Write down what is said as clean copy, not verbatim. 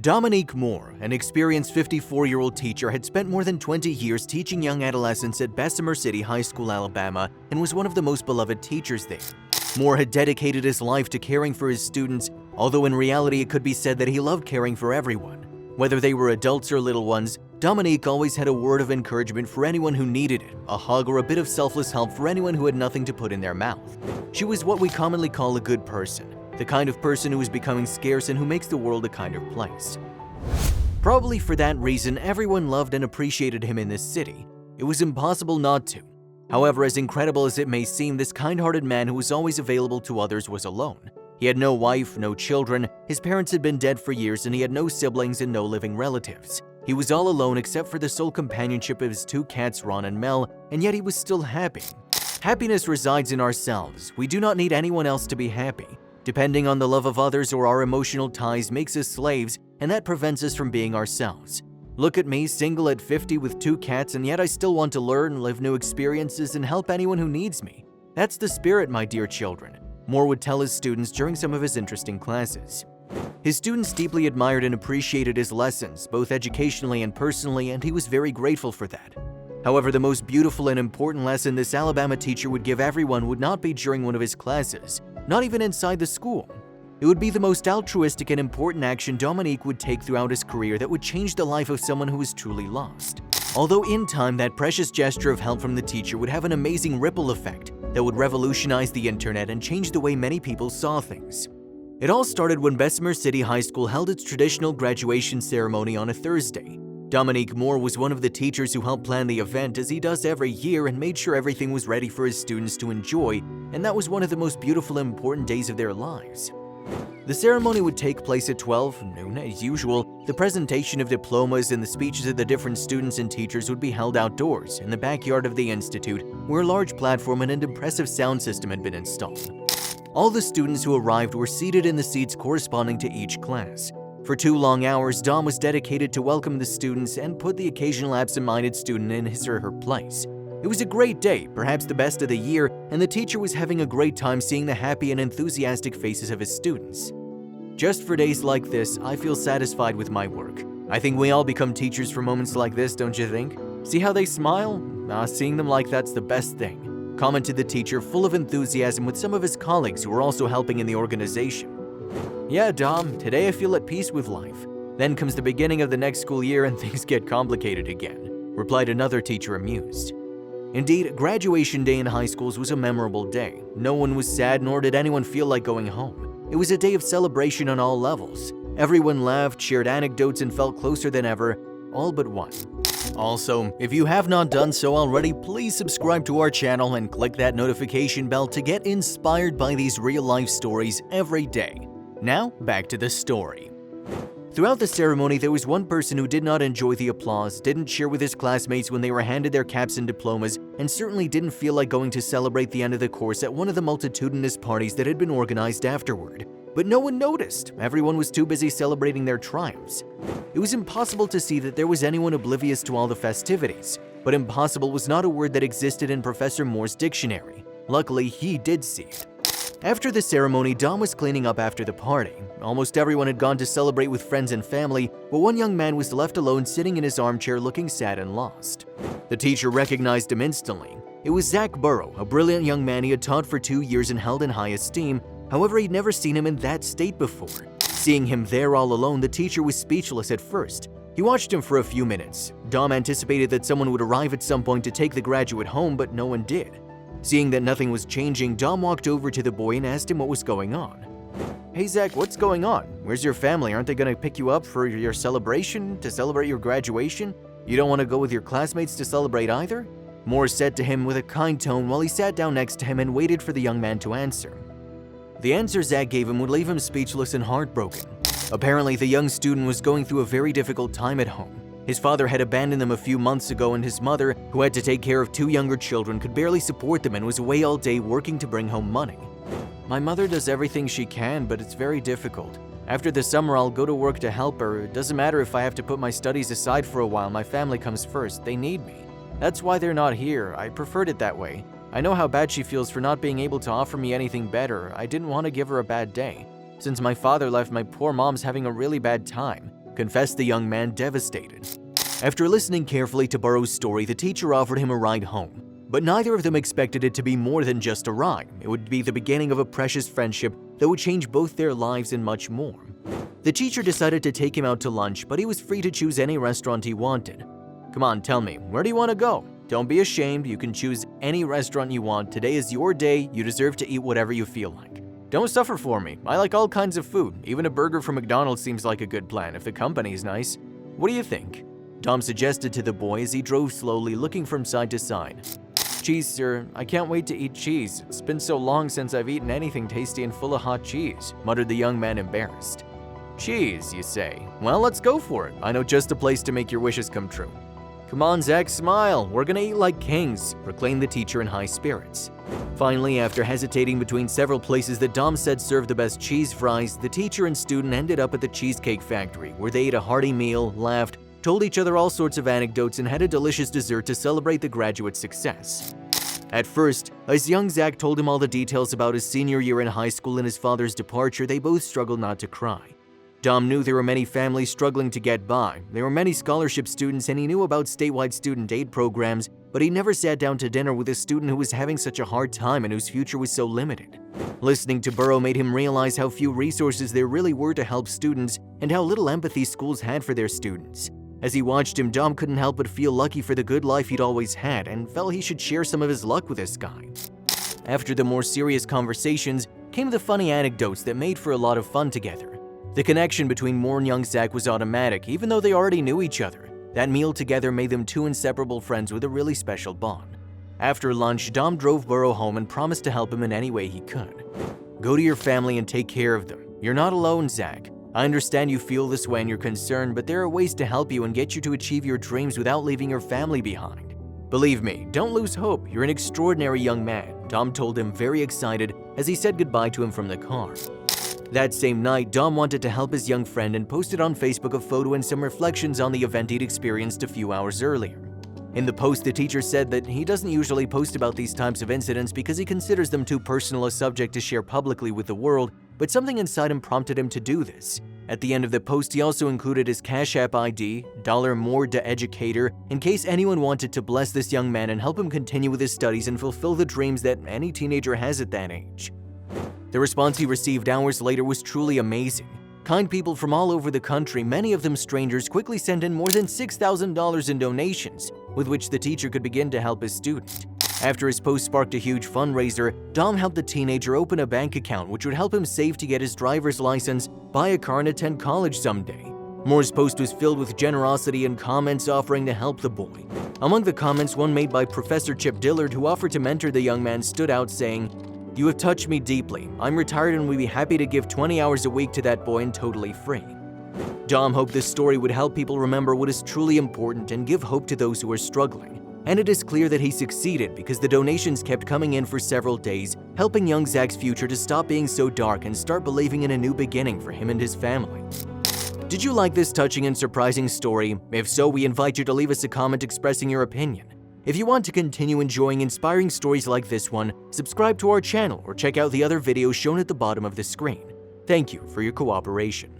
Dominique Moore, an experienced 54-year-old teacher, had spent more than 20 years teaching young adolescents at Bessemer City High School, Alabama, and was one of the most beloved teachers there. Moore had dedicated his life to caring for his students, although in reality it could be said that he loved caring for everyone. Whether they were adults or little ones, Dominique always had a word of encouragement for anyone who needed it, a hug or a bit of selfless help for anyone who had nothing to put in their mouth. She was what we commonly call a good person, the kind of person who is becoming scarce and who makes the world a kinder place. Probably for that reason, everyone loved and appreciated him in this city. It was impossible not to. However, as incredible as it may seem, this kind-hearted man who was always available to others was alone. He had no wife, no children, his parents had been dead for years, and he had no siblings and no living relatives. He was all alone except for the sole companionship of his two cats, Ron and Mel, and yet he was still happy. Happiness resides in ourselves. We do not need anyone else to be happy. Depending on the love of others or our emotional ties makes us slaves, and that prevents us from being ourselves. Look at me, single at 50 with two cats, and yet I still want to learn, live new experiences, and help anyone who needs me. That's the spirit, my dear children, Moore would tell his students during some of his interesting classes. His students deeply admired and appreciated his lessons, both educationally and personally, and he was very grateful for that. However, the most beautiful and important lesson this Alabama teacher would give everyone would not be during one of his classes, not even inside the school. It would be the most altruistic and important action Dominique would take throughout his career that would change the life of someone who was truly lost. Although in time, that precious gesture of help from the teacher would have an amazing ripple effect that would revolutionize the internet and change the way many people saw things. It all started when Bessemer City High School held its traditional graduation ceremony on a Thursday. Dominique Moore was one of the teachers who helped plan the event, as he does every year, and made sure everything was ready for his students to enjoy, and that was one of the most beautiful and important days of their lives. The ceremony would take place at 12 noon as usual. The presentation of diplomas and the speeches of the different students and teachers would be held outdoors in the backyard of the institute, where a large platform and an impressive sound system had been installed. All the students who arrived were seated in the seats corresponding to each class. For 2 long hours, Dom was dedicated to welcome the students and put the occasional absent-minded student in his or her place. It was a great day, perhaps the best of the year, and the teacher was having a great time seeing the happy and enthusiastic faces of his students. Just for days like this, I feel satisfied with my work. I think we all become teachers for moments like this, don't you think? See how they smile? Seeing them like that's the best thing, commented the teacher, full of enthusiasm, with some of his colleagues who were also helping in the organization. Yeah, Dom, today I feel at peace with life. Then comes the beginning of the next school year and things get complicated again, replied another teacher, amused. Indeed, graduation day in high schools was a memorable day. No one was sad, nor did anyone feel like going home. It was a day of celebration on all levels. Everyone laughed, shared anecdotes, and felt closer than ever, all but one. Also, if you have not done so already, please subscribe to our channel and click that notification bell to get inspired by these real-life stories every day. Now, back to the story. Throughout the ceremony, there was one person who did not enjoy the applause, didn't cheer with his classmates when they were handed their caps and diplomas, and certainly didn't feel like going to celebrate the end of the course at one of the multitudinous parties that had been organized afterward. But no one noticed. Everyone was too busy celebrating their triumphs. It was impossible to see that there was anyone oblivious to all the festivities, but impossible was not a word that existed in Professor Moore's dictionary. Luckily, he did see it. After the ceremony, Dom was cleaning up after the party. Almost everyone had gone to celebrate with friends and family, but one young man was left alone sitting in his armchair looking sad and lost. The teacher recognized him instantly. It was Zach Burrow, a brilliant young man he had taught for 2 years and held in high esteem. However, he'd never seen him in that state before. Seeing him there all alone, the teacher was speechless at first. He watched him for a few minutes. Dom anticipated that someone would arrive at some point to take the graduate home, but no one did. Seeing that nothing was changing, Dom walked over to the boy and asked him what was going on. Hey Zach, what's going on? Where's your family? Aren't they gonna pick you up for your celebration, to celebrate your graduation? You don't want to go with your classmates to celebrate either? Moore said to him with a kind tone while he sat down next to him and waited for the young man to answer. The answer Zach gave him would leave him speechless and heartbroken. Apparently, the young student was going through a very difficult time at home. His father had abandoned them a few months ago, and his mother, who had to take care of 2 younger children, could barely support them and was away all day working to bring home money. My mother does everything she can, but it's very difficult. After the summer, I'll go to work to help her. It doesn't matter if I have to put my studies aside for a while. My family comes first. They need me. That's why they're not here. I preferred it that way. I know how bad she feels for not being able to offer me anything better. I didn't want to give her a bad day. Since my father left, my poor mom's having a really bad time. confessed the young man, devastated. After listening carefully to Burrow's story, the teacher offered him a ride home. But neither of them expected it to be more than just a ride. It would be the beginning of a precious friendship that would change both their lives and much more. The teacher decided to take him out to lunch, but he was free to choose any restaurant he wanted. "Come on, tell me, where do you want to go? Don't be ashamed, you can choose any restaurant you want. Today is your day, you deserve to eat whatever you feel like. Don't suffer for me, I like all kinds of food. Even a burger from McDonald's seems like a good plan if the company's nice. What do you think?" Dom suggested to the boy as he drove slowly, looking from side to side. "Cheese, sir. I can't wait to eat cheese. It's been so long since I've eaten anything tasty and full of hot cheese," muttered the young man, embarrassed. "Cheese, you say? Well, let's go for it. I know just a place to make your wishes come true." "Come on, Zach, smile. We're gonna eat like kings," proclaimed the teacher in high spirits. Finally, after hesitating between several places that Dom said served the best cheese fries, the teacher and student ended up at the Cheesecake Factory, where they ate a hearty meal, laughed, told each other all sorts of anecdotes, and had a delicious dessert to celebrate the graduate's success. At first, as young Zach told him all the details about his senior year in high school and his father's departure, they both struggled not to cry. Dom knew there were many families struggling to get by. There were many scholarship students, and he knew about statewide student aid programs, but he never sat down to dinner with a student who was having such a hard time and whose future was so limited. Listening to Burrow made him realize how few resources there really were to help students and how little empathy schools had for their students. As he watched him, Dom couldn't help but feel lucky for the good life he'd always had and felt he should share some of his luck with this guy. After the more serious conversations came the funny anecdotes that made for a lot of fun together. The connection between Moore and young Zach was automatic, even though they already knew each other. That meal together made them two inseparable friends with a really special bond. After lunch, Dom drove Burrow home and promised to help him in any way he could. "Go to your family and take care of them. You're not alone, Zach. I understand you feel this way and you're concerned, but there are ways to help you and get you to achieve your dreams without leaving your family behind. Believe me, don't lose hope. You're an extraordinary young man," Dom told him, very excited as he said goodbye to him from the car. That same night, Dom wanted to help his young friend and posted on Facebook a photo and some reflections on the event he'd experienced a few hours earlier. In the post, the teacher said that he doesn't usually post about these types of incidents because he considers them too personal a subject to share publicly with the world, but something inside him prompted him to do this. At the end of the post, he also included his Cash App ID, $more-to-educator, in case anyone wanted to bless this young man and help him continue with his studies and fulfill the dreams that any teenager has at that age. The response he received hours later was truly amazing. Kind people from all over the country, many of them strangers, quickly sent in more than $6,000 in donations, with which the teacher could begin to help his student. After his post sparked a huge fundraiser, Dom helped the teenager open a bank account which would help him save to get his driver's license, buy a car, and attend college someday. Moore's post was filled with generosity and comments offering to help the boy. Among the comments, one made by Professor Chip Dillard, who offered to mentor the young man, stood out saying, "You have touched me deeply. I'm retired and would be happy to give 20 hours a week to that boy and totally free." Dom hoped this story would help people remember what is truly important and give hope to those who are struggling. And it is clear that he succeeded because the donations kept coming in for several days, helping young Zach's future to stop being so dark and start believing in a new beginning for him and his family. Did you like this touching and surprising story? If so, we invite you to leave us a comment expressing your opinion. If you want to continue enjoying inspiring stories like this one, subscribe to our channel or check out the other videos shown at the bottom of the screen. Thank you for your cooperation.